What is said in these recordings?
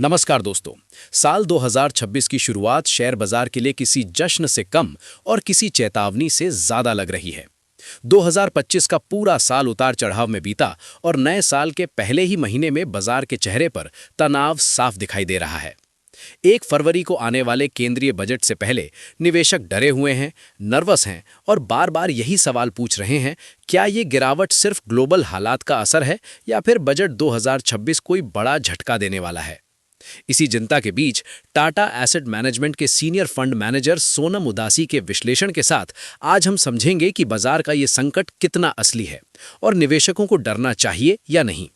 नमस्कार दोस्तों। साल 2026 की शुरुआत शेयर बाजार के लिए किसी जश्न से कम और किसी चेतावनी से ज्यादा लग रही है। 2025 का पूरा साल उतार चढ़ाव में बीता और नए साल के पहले ही महीने में बाजार के चेहरे पर तनाव साफ दिखाई दे रहा है। 1 फरवरी को आने वाले केंद्रीय बजट से पहले निवेशक डरे हुए हैं, नर्वस हैं और बार-बार यही सवाल पूछ रहे हैं, क्या ये गिरावट सिर्फ ग्लोबल हालात का असर है या फिर बजट 2026 कोई बड़ा झटका देने वाला है। इसी चिंता के बीच टाटा एसेट मैनेजमेंट के सीनियर फंड मैनेजर सोनम उदासी के विश्लेषण के साथ आज हम समझेंगे कि बाजार का ये संकट कितना असली है और निवेशकों को डरना चाहिए या नहीं।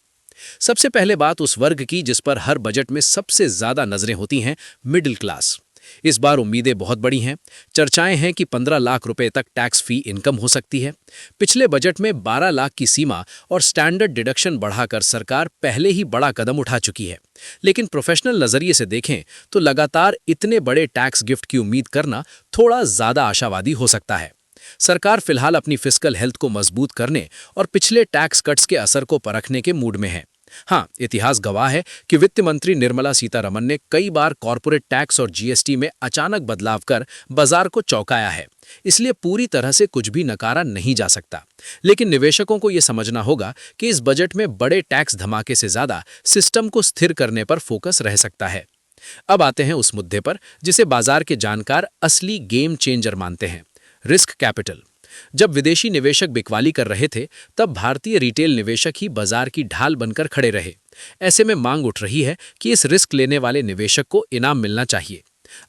सबसे पहले बात उस वर्ग की जिस पर हर बजट में सबसे ज्यादा नजरें होती हैं, मिडिल क्लास। इस बार उम्मीदें बहुत बड़ी हैं। चर्चाएं हैं कि 15 लाख रुपए तक टैक्स फ्री इनकम हो सकती है। पिछले बजट में 12 लाख की सीमा और स्टैंडर्ड डिडक्शन बढ़ाकर सरकार पहले ही बड़ा कदम उठा चुकी है। लेकिन प्रोफेशनल नजरिए से देखें तो लगातार इतने बड़े टैक्स गिफ्ट की उम्मीद करना थोड़ा ज्यादा आशावादी हो सकता है। सरकार फिलहाल अपनी फिस्कल हेल्थ को मजबूत करने और पिछले टैक्स कट्स के असर को परखने के मूड में है। हाँ, इतिहास गवाह है कि वित्त मंत्री निर्मला सीतारमण ने कई बार कॉर्पोरेट टैक्स और जीएसटी में अचानक बदलाव कर बाजार को चौंकाया है। इसलिए पूरी तरह से कुछ भी नकारा नहीं जा सकता। लेकिन निवेशकों को यह समझना होगा कि इस बजट में बड़े टैक्स धमाके से ज्यादा सिस्टम को स्थिर करने पर फोकस रह सकता है। अब आते हैं उस मुद्दे पर जिसे बाजार के जानकार असली गेम चेंजर मानते हैं, रिस्क कैपिटल। जब विदेशी निवेशक बिकवाली कर रहे थे, तब भारतीय रिटेल निवेशक ही बाजार की ढाल बनकर खड़े रहे। ऐसे में मांग उठ रही है कि इस रिस्क लेने वाले निवेशक को इनाम मिलना चाहिए।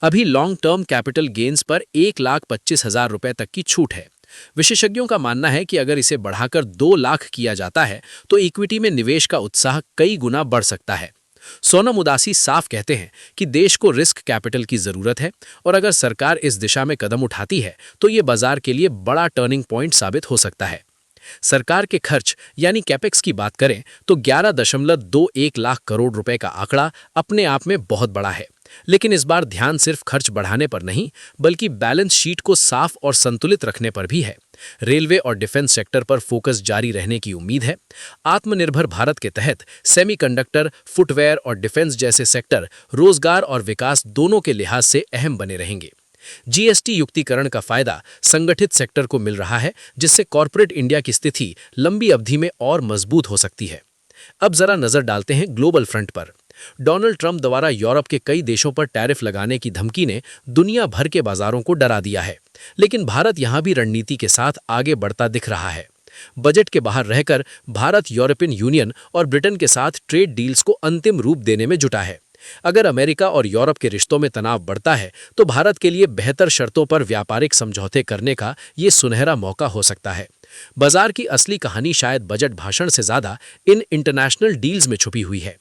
अभी लॉन्ग टर्म कैपिटल गेन्स पर 1,25,000 रुपए तक की छूट है। विशेषज्ञों का मानना है कि अगर इसे बढ़ाकर 2 लाख किया जाता है तो इक्विटी में निवेश का उत्साह कई गुना बढ़ सकता है। सोनम उदासी साफ कहते हैं कि देश को रिस्क कैपिटल की जरूरत है और अगर सरकार इस दिशा में कदम उठाती है तो ये बाजार के लिए बड़ा टर्निंग पॉइंट साबित हो सकता है। सरकार के खर्च यानी कैपेक्स की बात करें तो 11.21 लाख करोड़ रुपए का आंकड़ा अपने आप में बहुत बड़ा है। लेकिन इस बार ध्यान सिर्फ खर्च बढ़ाने पर नहीं बल्कि बैलेंस शीट को साफ और संतुलित रखने पर भी है। रेलवे और डिफेंस सेक्टर पर फोकस जारी रहने की उम्मीद है। आत्मनिर्भर भारत के तहत सेमीकंडक्टर, फुटवेयर और डिफेंस जैसे सेक्टर रोजगार और विकास दोनों के लिहाज से अहम बने रहेंगे। जीएसटी युक्तिकरण का फायदा संगठित सेक्टर को मिल रहा है, जिससे कॉर्पोरेट इंडिया की स्थिति लंबी अवधि में और मजबूत हो सकती है। अब जरा नजर डालते हैं ग्लोबल फ्रंट पर। डोनाल्ड ट्रंप द्वारा यूरोप के कई देशों पर टैरिफ लगाने की धमकी ने दुनिया भर के बाजारों को डरा दिया है। लेकिन भारत यहां भी रणनीति के साथ आगे बढ़ता दिख रहा है। बजट के बाहर रहकर भारत यूरोपियन यूनियन और ब्रिटेन के साथ ट्रेड डील्स को अंतिम रूप देने में जुटा है। अगर अमेरिका और यूरोप के रिश्तों में तनाव बढ़ता है तो भारत के लिए बेहतर शर्तों पर व्यापारिक समझौते करने का ये सुनहरा मौका हो सकता है। बाजार की असली कहानी शायद बजट भाषण से ज्यादा इन इंटरनेशनल डील्स में छुपी हुई है।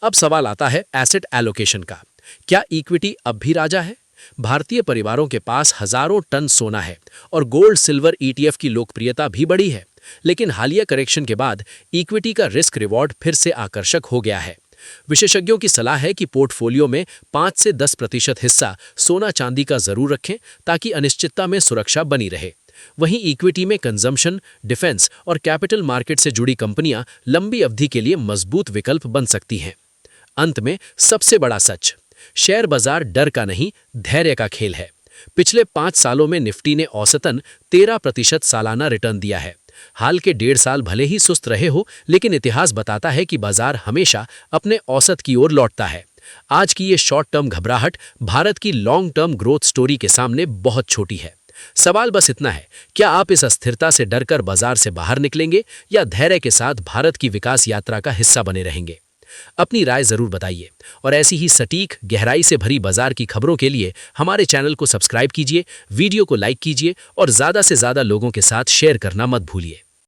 अब सवाल आता है एसेट एलोकेशन का। क्या इक्विटी अब भी राजा है? भारतीय परिवारों के पास हजारों टन सोना है और गोल्ड सिल्वर ईटीएफ की लोकप्रियता भी बढ़ी है। लेकिन हालिया करेक्शन के बाद इक्विटी का रिस्क रिवॉर्ड फिर से आकर्षक हो गया है। विशेषज्ञों की सलाह है कि पोर्टफोलियो में 5 से 10% हिस्सा सोना चांदी का जरूर रखें ताकि अनिश्चितता में सुरक्षा बनी रहे। वहीं इक्विटी में कंजम्पशन, डिफेंस और कैपिटल मार्केट से जुड़ी कंपनियां लंबी अवधि के लिए मजबूत विकल्प बन सकती हैं। अंत में सबसे बड़ा सच, शेयर बाजार डर का नहीं धैर्य का खेल है। पिछले 5 सालों में निफ्टी ने औसतन 13% सालाना रिटर्न दिया है। हाल के 1.5 साल भले ही सुस्त रहे हो, लेकिन इतिहास बताता है कि बाजार हमेशा अपने औसत की ओर लौटता है। आज की ये शॉर्ट टर्म घबराहट भारत की लॉन्ग टर्म ग्रोथ स्टोरी के सामने बहुत छोटी है। सवाल बस इतना है, क्या आप इस अस्थिरता से डरकर बाजार से बाहर निकलेंगे या धैर्य के साथ भारत की विकास यात्रा का हिस्सा बने रहेंगे? अपनी राय जरूर बताइए और ऐसी ही सटीक, गहराई से भरी बाजार की खबरों के लिए हमारे चैनल को सब्सक्राइब कीजिए, वीडियो को लाइक कीजिए और ज्यादा से ज्यादा लोगों के साथ शेयर करना मत भूलिए।